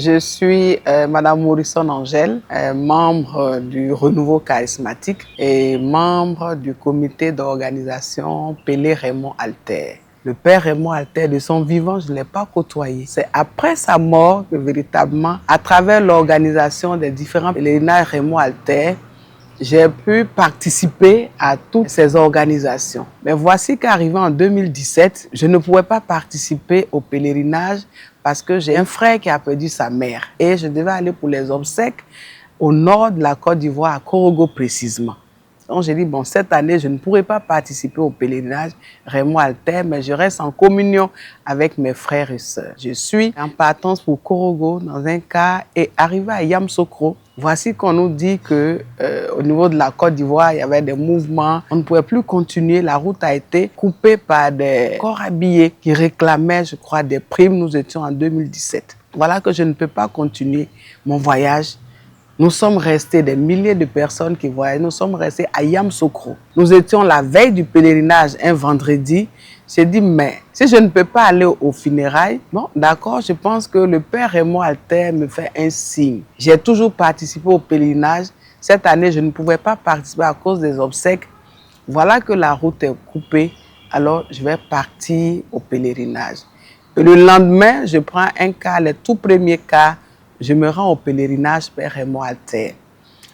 Je suis Madame Morrison Angèle, membre du Renouveau Charismatique et membre du comité d'organisation Pélé Raymond Alter. Le Père Raymond Alter, de son vivant, je ne l'ai pas côtoyé. C'est après sa mort que véritablement, à travers l'organisation des différents pèlerinages Raymond Alter, j'ai pu participer à toutes ces organisations. Mais voici qu'arrivé en 2017, je ne pouvais pas participer au pèlerinage parce que j'ai un frère qui a perdu sa mère. Et je devais aller pour les obsèques au nord de la Côte d'Ivoire, à Korogo précisément. Donc j'ai dit, bon, cette année, je ne pourrai pas participer au pèlerinage Raymond Alter, mais je reste en communion avec mes frères et sœurs. Je suis en partance pour Korogo dans un cas et arrivé à Yamoussoukro. Voici qu'on nous dit que au niveau de la Côte d'Ivoire, il y avait des mouvements. On ne pouvait plus continuer. La route a été coupée par des corps habillés qui réclamaient, je crois, des primes. Nous étions en 2017. Voilà que je ne peux pas continuer mon voyage. Nous sommes restés des milliers de personnes qui voyaient. Nous sommes restés à Yamoussoukro. Nous étions la veille du pèlerinage, un vendredi. J'ai dit, mais si je ne peux pas aller aux funérailles, bon, d'accord, je pense que le Père Raymond Alter me fait un signe. J'ai toujours participé au pèlerinage. Cette année, je ne pouvais pas participer à cause des obsèques. Voilà que la route est coupée. Alors, je vais partir au pèlerinage. Et le lendemain, je prends un car, le tout premier car. Je me rends au pèlerinage Père Raymond Alter.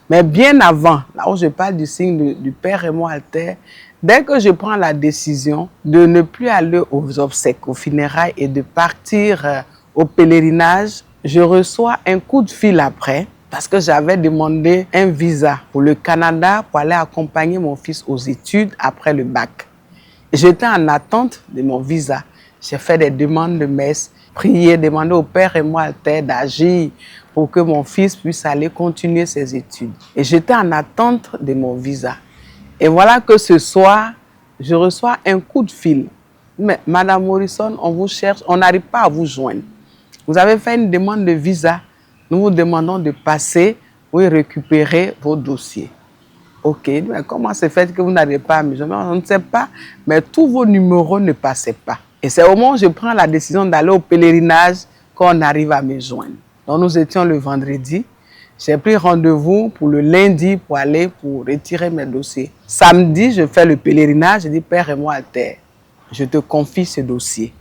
Mais bien avant, là où je parle du signe du Père Raymond Alter, dès que je prends la décision de ne plus aller aux obsèques, aux funérailles et de partir au pèlerinage, je reçois un coup de fil après parce que j'avais demandé un visa pour le Canada pour aller accompagner mon fils aux études après le bac. J'étais en attente de mon visa. J'ai fait des demandes de messe, prié, demandé au Père Raymond Alter d'agir pour que mon fils puisse aller continuer ses études. Et j'étais en attente de mon visa. Et voilà que ce soir, je reçois un coup de fil. Mais Madame Morrison, on vous cherche, on n'arrive pas à vous joindre. Vous avez fait une demande de visa. Nous vous demandons de passer pour récupérer vos dossiers. Ok, mais comment se fait que vous n'arrivez pas à me joindre? On ne sait pas, mais tous vos numéros ne passaient pas. Et c'est au moment où je prends la décision d'aller au pèlerinage qu'on arrive à me joindre. Donc nous étions le vendredi. J'ai pris rendez-vous pour le lundi pour aller pour retirer mes dossiers. Samedi, je fais le pèlerinage. Je dis, Père Raymond Alter, je te confie ce dossier.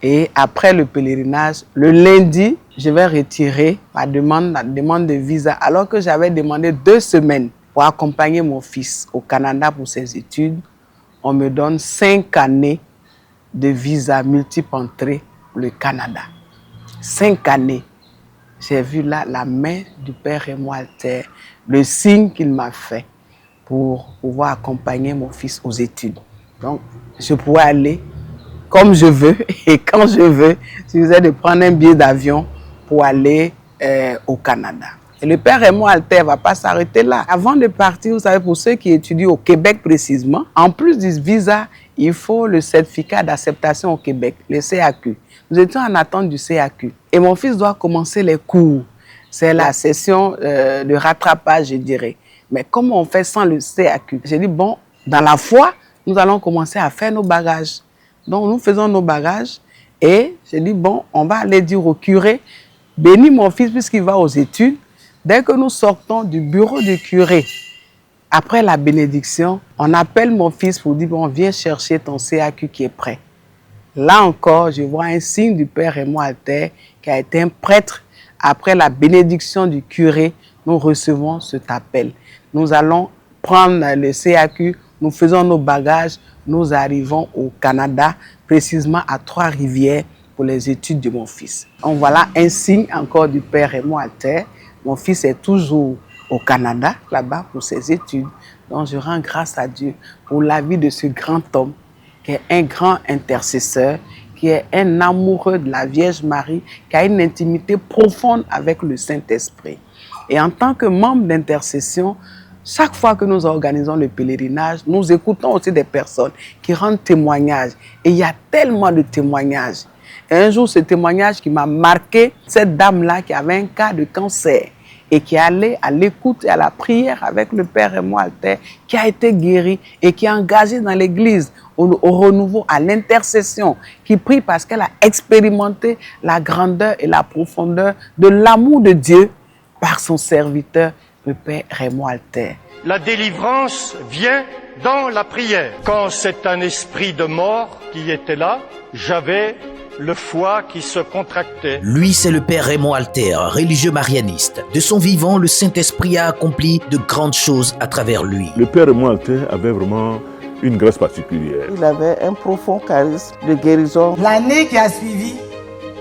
Et après le pèlerinage, le lundi, je vais retirer la demande de visa. Alors que j'avais demandé 2 semaines pour accompagner mon fils au Canada pour ses études, on me donne 5 années de visa multiple entrée pour le Canada. 5 années. J'ai vu là la main du Père Raymond Alter, le signe qu'il m'a fait pour pouvoir accompagner mon fils aux études. Donc, je pourrais aller comme je veux et quand je veux. Il suffisait de prendre un billet d'avion pour aller au Canada. Et le Père Raymond Alter ne va pas s'arrêter là. Avant de partir, vous savez, pour ceux qui étudient au Québec précisément, en plus du visa, il faut le certificat d'acceptation au Québec, le CAQ. Nous étions en attente du CAQ. Et mon fils doit commencer les cours. C'est la session de rattrapage, je dirais. Mais comment on fait sans le CAQ? J'ai dit, bon, dans la foi, nous allons commencer à faire nos bagages. Donc, nous faisons nos bagages et j'ai dit, bon, on va aller dire au curé, bénis mon fils puisqu'il va aux études. Dès que nous sortons du bureau du curé, après la bénédiction, on appelle mon fils pour dire, bon, viens chercher ton CAQ qui est prêt. Là encore, je vois un signe du Père Raymond Alter qui a été un prêtre. Après la bénédiction du curé, nous recevons cet appel. Nous allons prendre le CAQ, nous faisons nos bagages, nous arrivons au Canada, précisément à Trois-Rivières pour les études de mon fils. Donc voilà un signe encore du Père Raymond Alter. Mon fils est toujours au Canada, là-bas, pour ses études. Donc je rends grâce à Dieu pour la vie de ce grand homme qui est un grand intercesseur, qui est un amoureux de la Vierge Marie, qui a une intimité profonde avec le Saint-Esprit. Et en tant que membre d'intercession, chaque fois que nous organisons le pèlerinage, nous écoutons aussi des personnes qui rendent témoignage. Et il y a tellement de témoignages. Et un jour, ce témoignage qui m'a marqué, cette dame-là qui avait un cas de cancer. et qui est allé à l'écoute et à la prière avec le Père Raymond Alter, qui a été guéri et qui est engagé dans l'église au renouveau, à l'intercession, qui prie parce qu'elle a expérimenté la grandeur et la profondeur de l'amour de Dieu par son serviteur, le Père Raymond Alter. La délivrance vient dans la prière. Quand c'est un esprit de mort qui était là, j'avais le foie qui se contractait. Lui, c'est le Père Raymond Alter, religieux marianiste. De son vivant, le Saint-Esprit a accompli de grandes choses à travers lui. Le Père Raymond Alter avait vraiment une grâce particulière. Il avait un profond charisme de guérison. L'année qui a suivi,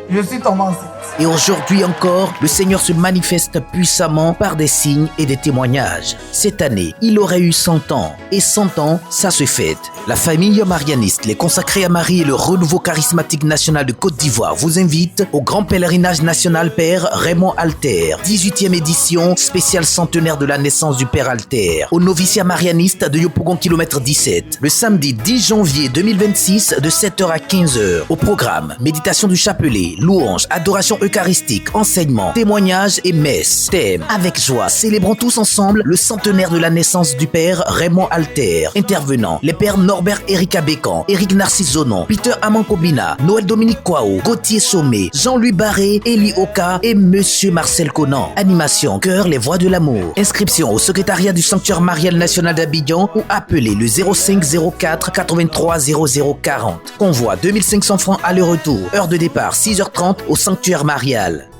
je suis tombé enceinte. Et aujourd'hui encore, le Seigneur se manifeste puissamment par des signes et des témoignages. Cette année, il aurait eu 100 ans. Et 100 ans, ça se fête. La famille marianiste, les consacrés à Marie et le renouveau charismatique national de Côte d'Ivoire vous invite au grand pèlerinage national Père Raymond Alter. 18e édition, spéciale centenaire de la naissance du Père Alter. Au noviciat marianiste de Yopougon km 17. Le samedi 10 janvier 2026 de 7h à 15h. Au programme, méditation du chapelet, louange, adoration eucharistique, enseignement, témoignages et messe. Thème, avec joie, célébrons tous ensemble le centenaire de la naissance du Père Raymond Alter. Intervenants, les pères Norbert Erika Bécan, Éric Narcisse Zonon, Peter Amankobina, Noël Dominique Kwao, Gauthier Sommet, Jean-Louis Barré, Elie Oka et Monsieur Marcel Conan. Animation, Cœur, les voix de l'amour. Inscription au secrétariat du Sanctuaire marial national d'Abidjan ou appelez le 05 04 83 00 40. Convoi 2500 francs aller-retour. Heure de départ 6h30 au Sanctuaire marial.